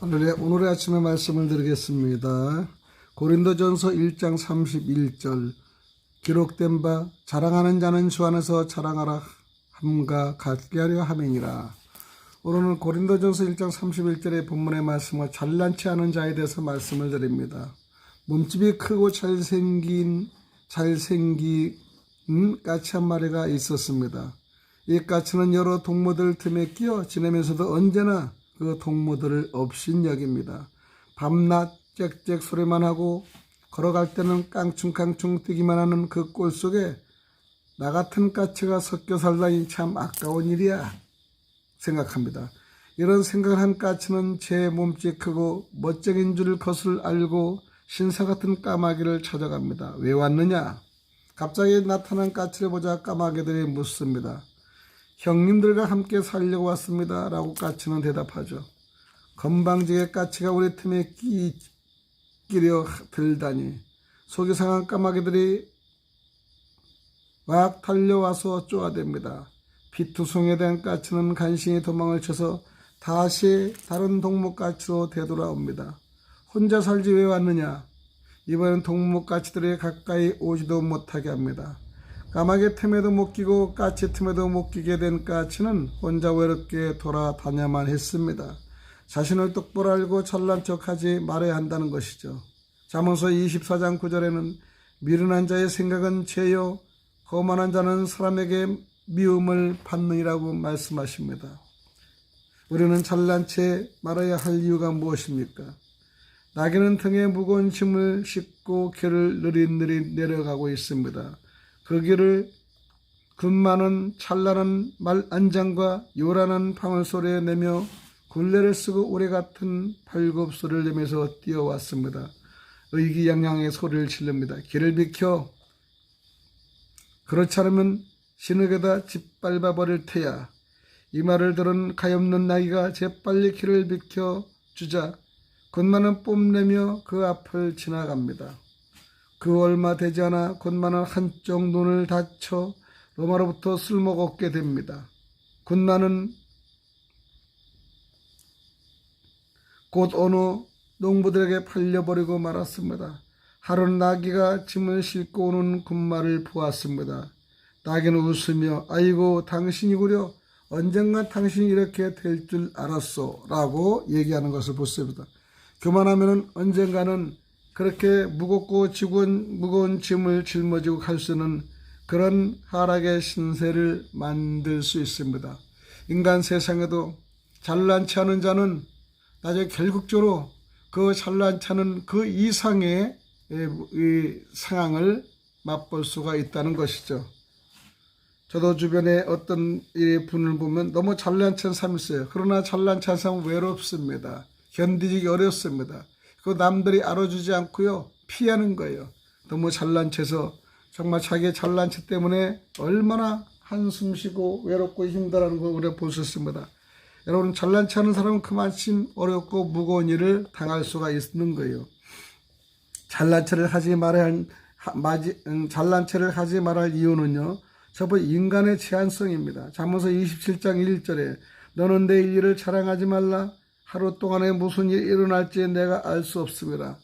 오늘의 아침에 말씀을 드리겠습니다. 고린도전서 1장 31절 기록된 바 자랑하는 자는 주 안에서 자랑하라 함과 같게 하려 함이니라. 오늘은 고린도전서 1장 31절의 본문의 말씀과 잘난치 않은 자에 대해서 말씀을 드립니다. 몸집이 크고 잘생긴 까치 한 마리가 있었습니다. 이 까치는 여러 동무들 틈에 끼어 지내면서도 언제나 그 동무들을 업신여깁니다. 밤낮 짹짹 소리만 하고 걸어갈 때는 깡충깡충 뛰기만 하는 그 꼴 속에 나 같은 까치가 섞여 살다니 참 아까운 일이야 생각합니다. 이런 생각을 한 까치는 제 몸집이 크고 멋쟁인 줄 것을 알고 신사 같은 까마귀를 찾아갑니다. 왜 왔느냐? 갑자기 나타난 까치를 보자 까마귀들이 묻습니다. 형님들과 함께 살려고 왔습니다 라고 까치는 대답하죠. 건방지게 까치가 우리 틈에 끼려 들다니. 속이 상한 까마귀들이 막 달려와서 쪼아댑니다. 피투성에 대한 까치는 간신히 도망을 쳐서 다시 다른 동무까치로 되돌아옵니다. 혼자 살지 왜 왔느냐? 이번엔 동무까치들이 가까이 오지도 못하게 합니다. 까마귀 틈에도 못 끼고 까치 틈에도 못 끼게 된 까치는 혼자 외롭게 돌아다녀만 했습니다. 자신을 똑바로 알고 잘난 척하지 말아야 한다는 것이죠. 잠언서 24장 9절에는 미련한 자의 생각은 죄요 거만한 자는 사람에게 미움을 받느니라고 말씀하십니다. 우리는 잘난 채 말아야 할 이유가 무엇입니까? 나귀는 등에 무거운 짐을 싣고 길을 느릿느릿 내려가고 있습니다. 그 길을 금 많은 찬란한 말 안장과 요란한 방울소리에 내며 굴레를 쓰고 오래 같은 발굽소리를 내면서 뛰어왔습니다. 의기양양의 소리를 지릅니다. 길을 비켜. 그렇지 않으면 신흙에다 짓밟아 버릴 테야. 이 말을 들은 가엾는 나귀가 재빨리 길을 비켜 주자 굿마는 뽐내며 그 앞을 지나갑니다. 그 얼마 되지 않아 굿마는 한쪽 눈을 다쳐 로마로부터 쓸모없게 됩니다. 굿마는 곧 어느 농부들에게 팔려버리고 말았습니다. 하루는 나귀가 짐을 싣고 오는 굿마를 보았습니다. 나귀는 웃으며 아이고 당신이구려 언젠가 당신이 이렇게 될 줄 알았소 라고 얘기하는 것을 보습니다. 교만하면 언젠가는 그렇게 무겁고 무거운 짐을 짊어지고 갈 수 있는 그런 하락의 신세를 만들 수 있습니다. 인간 세상에도 잘난치 않은 자는 나중에 결국적으로 그 잘난치 않은 그 이상의 이 상황을 맛볼 수가 있다는 것이죠. 저도 주변에 어떤 분을 보면 너무 잘난치 않은 사람이 있어요. 그러나 잘난치 않은 사람은 외롭습니다. 견디기 어렵습니다. 그 남들이 알아주지 않고요. 피하는 거예요. 너무 잘난체서 정말 자기의 잘난체 때문에 얼마나 한숨 쉬고 외롭고 힘들어하는 걸 우리가 볼 수 있습니다. 여러분 잘난치 않은 사람은 그만큼 어렵고 무거운 일을 당할 수가 있는 거예요. 잘난체를 하지 말아야 할 이유는요. 저번 인간의 제한성입니다. 잠언서 27장 1절에 너는 내 일을 자랑하지 말라. 하루 동안에 무슨 일이 일어날지 내가 알 수 없습니다.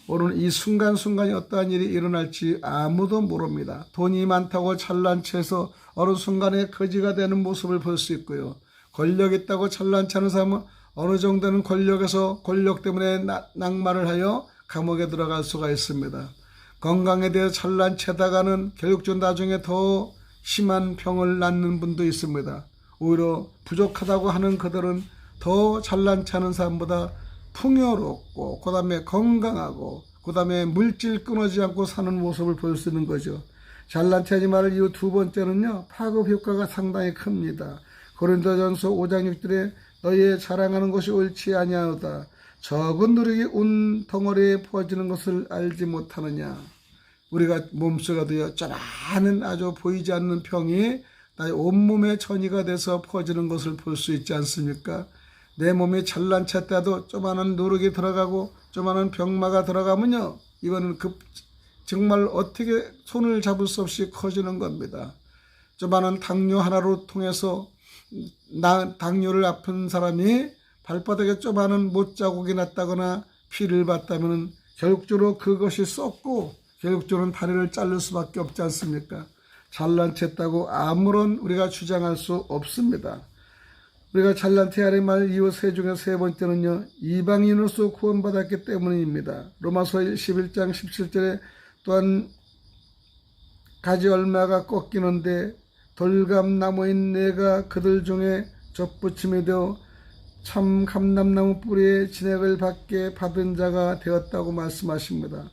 오늘 이 순간순간이 어떠한 일이 일어날지 아무도 모릅니다. 돈이 많다고 잘난체해서 어느 순간에 거지가 되는 모습을 볼 수 있고요. 권력 있다고 잘난치 않은 사람은 어느 정도는 권력에서 권력 때문에 낙마를 하여 감옥에 들어갈 수가 있습니다. 건강에 대해 잘난체다가는 결국적으로 나중에 더 심한 병을 낳는 분도 있습니다. 오히려 부족하다고 하는 그들은 더 잘난치 않은 사람보다 풍요롭고 그 다음에 건강하고 그 다음에 물질 끊어지지 않고 사는 모습을 볼 수 있는 거죠. 잘난치 하지 말을 이유 두 번째는요. 파급 효과가 상당히 큽니다. 고린도전서 5장 6절에 너희의 자랑하는 것이 옳지 아니하다. 적은 누룩이 온 덩어리에 퍼지는 것을 알지 못하느냐. 우리가 몸속에도요. 쪼라는 아주 보이지 않는 병이 나의 온몸에 전이가 돼서 퍼지는 것을 볼 수 있지 않습니까? 내 몸이 잘난치 했다도 조그마한 누룩이 들어가고 조그마한 병마가 들어가면요. 이거는 정말 어떻게 손을 잡을 수 없이 커지는 겁니다. 조그마한 당뇨 하나로 통해서 당뇨를 아픈 사람이 발바닥에 좁아하는 못자국이 났다거나 피를 봤다면 결국적으로 그것이 썩고 결국적으로는 다리를 자를 수밖에 없지 않습니까? 잘난 체 했다고 아무런 우리가 주장할 수 없습니다. 우리가 잘난 체 아래 말 이유 세 중에 세 번째는요, 이방인으로서 구원받았기 때문입니다. 로마서 11장 17절에 또한 가지 얼마가 꺾이는데 돌감나무인 내가 그들 중에 접붙임이 되어 참 감람나무 뿌리에 진액을 받게 받은 자가 되었다고 말씀하십니다.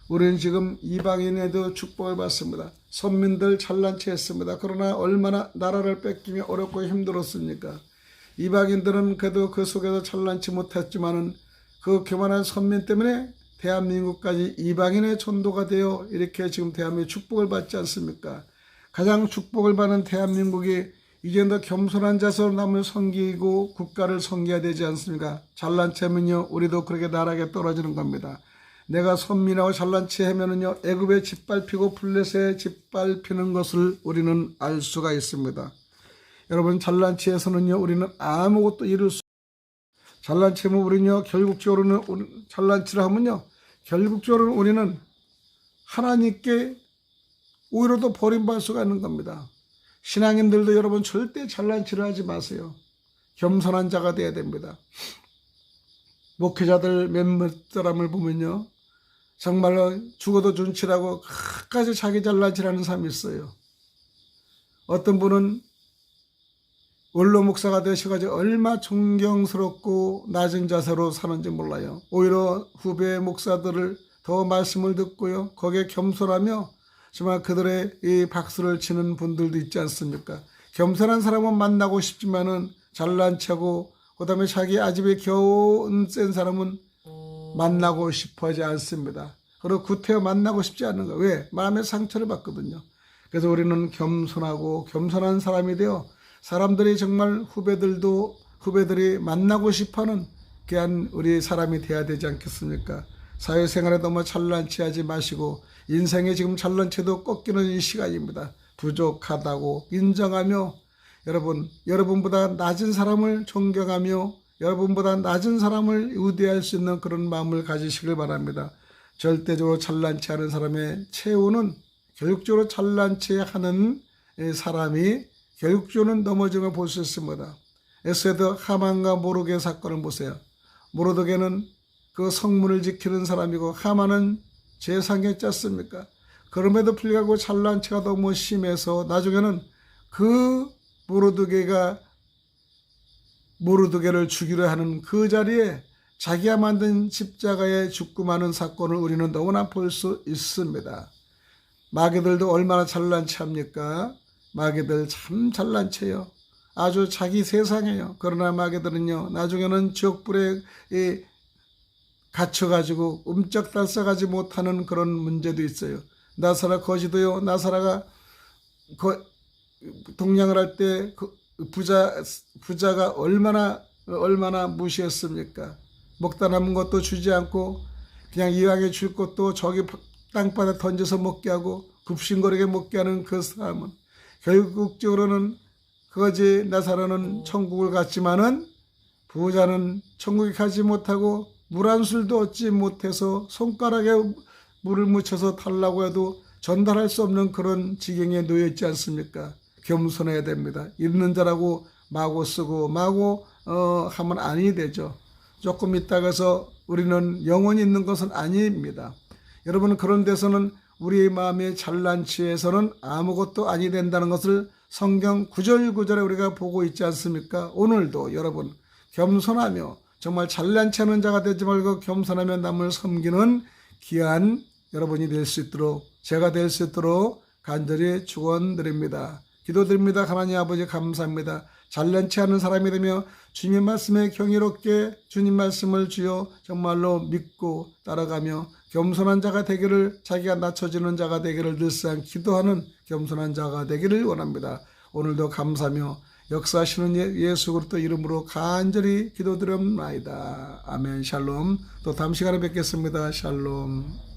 우리는 지금 이방인에도 축복을 받습니다. 선민들 잘난 체 했습니다. 그러나 얼마나 나라를 뺏기며 어렵고 힘들었습니까? 이방인들은 그래도 그 속에서 잘난 체 못했지만은 그 교만한 선민 때문에 대한민국까지 이방인의 전도가 되어 이렇게 지금 대한민국 축복을 받지 않습니까? 가장 축복을 받는 대한민국이 이제 더 겸손한 자세로 남을 섬기고 국가를 섬겨야 되지 않습니까? 잘난 체면요, 우리도 그렇게 나락에 떨어지는 겁니다. 내가 선민하고 잘난 체 하면은요, 애굽에 짓밟히고 블레셋에 짓밟히는 것을 우리는 알 수가 있습니다. 여러분, 잘난 체에서는요, 우리는 아무것도 이룰 수, 잘난 체면 우리는요, 결국적으로는 잘난 체를 하면요, 결국적으로는 우리는 하나님께 오히려 더 버림받을 수가 있는 겁니다. 신앙인들도 여러분 절대 잘난 체를 하지 마세요. 겸손한 자가 되어야 됩니다. 목회자들 몇몇 사람을 보면요, 정말로 죽어도 준치라고 끝까지 자기 잘난 체를 하는 사람이 있어요. 어떤 분은 원로 목사가 되셔가지고 얼마 존경스럽고 낮은 자세로 사는지 몰라요. 오히려 후배 목사들을 더 말씀을 듣고요, 거기에 겸손하며 정말 그들의 이 박수를 치는 분들도 있지 않습니까? 겸손한 사람은 만나고 싶지만은 잘난 체고 그다음에 자기 아집에 겨우 센 사람은 만나고 싶어 하지 않습니다. 그리고 구태여 만나고 싶지 않은 거예요. 왜? 마음의 상처를 받거든요. 그래서 우리는 겸손하고 겸손한 사람이 되어 사람들이 정말 후배들이 만나고 싶어하는 귀한 우리 사람이 돼야 되지 않겠습니까? 사회생활에 너무 잘난 체하지 마시고 인생에 지금 잘난 체도 꺾이는 이 시간입니다. 부족하다고 인정하며 여러분보다 낮은 사람을 존경하며 여러분보다 낮은 사람을 우대할 수 있는 그런 마음을 가지시길 바랍니다. 절대적으로 잘난 체하는 사람의 최후는 결국적으로 잘난 체하는 사람이 결국적으로는 넘어짐을 볼 수 있습니다. 에스더 하만과 모르게 사건을 보세요. 모르드게는 그 성문을 지키는 사람이고 하만은 재상했지 않습니까? 그럼에도 불구하고 잘난 체가 너무 심해서 나중에는 그 모르드게를 죽이려 하는 그 자리에 자기가 만든 십자가에 죽고 마는 사건을 우리는 너무나 볼 수 있습니다. 마귀들도 얼마나 잘난 체합니까? 마귀들 참 잘난 체요. 아주 자기 세상이에요. 그러나 마귀들은요, 나중에는 지옥불에 갇혀가지고 움쩍달싹하지 못하는 그런 문제도 있어요. 나사라 거지도요, 나사라가 동냥을 할 때 그 부자가 얼마나 무시했습니까? 먹다 남은 것도 주지 않고 그냥 이왕에 줄 것도 저기 땅바닥에 던져서 먹게 하고 굽신거리게 먹게 하는 그 사람은 결국적으로는 거지 나사라는 천국을 갔지만은 부자는 천국에 가지 못하고 물 한 술도 얻지 못해서 손가락에 물을 묻혀서 달라고 해도 전달할 수 없는 그런 지경에 놓여 있지 않습니까? 겸손해야 됩니다. 있는 자라고 마구 쓰고 마구 하면 아니 되죠. 조금 있다가 해서 우리는 영원히 있는 것은 아닙니다. 여러분, 그런 데서는 우리의 마음의 잘난 체에서는 아무것도 아니 된다는 것을 성경 구절구절에 우리가 보고 있지 않습니까? 오늘도 여러분 겸손하며 정말 잘난 체하는 자가 되지 말고 겸손하며 남을 섬기는 귀한 여러분이 될 수 있도록, 제가 될 수 있도록 간절히 축원드립니다. 기도드립니다. 하나님 아버지 감사합니다. 잘난 체하는 사람이 되며 주님의 말씀에 경이롭게 주님 말씀을 주여 정말로 믿고 따라가며 겸손한 자가 되기를, 자기가 낮춰지는 자가 되기를 늘상 기도하는 겸손한 자가 되기를 원합니다. 오늘도 감사하며 역사하시는 예수 그리스도 이름으로 간절히 기도드립니다. 아멘. 샬롬. 또 다음 시간에 뵙겠습니다. 샬롬.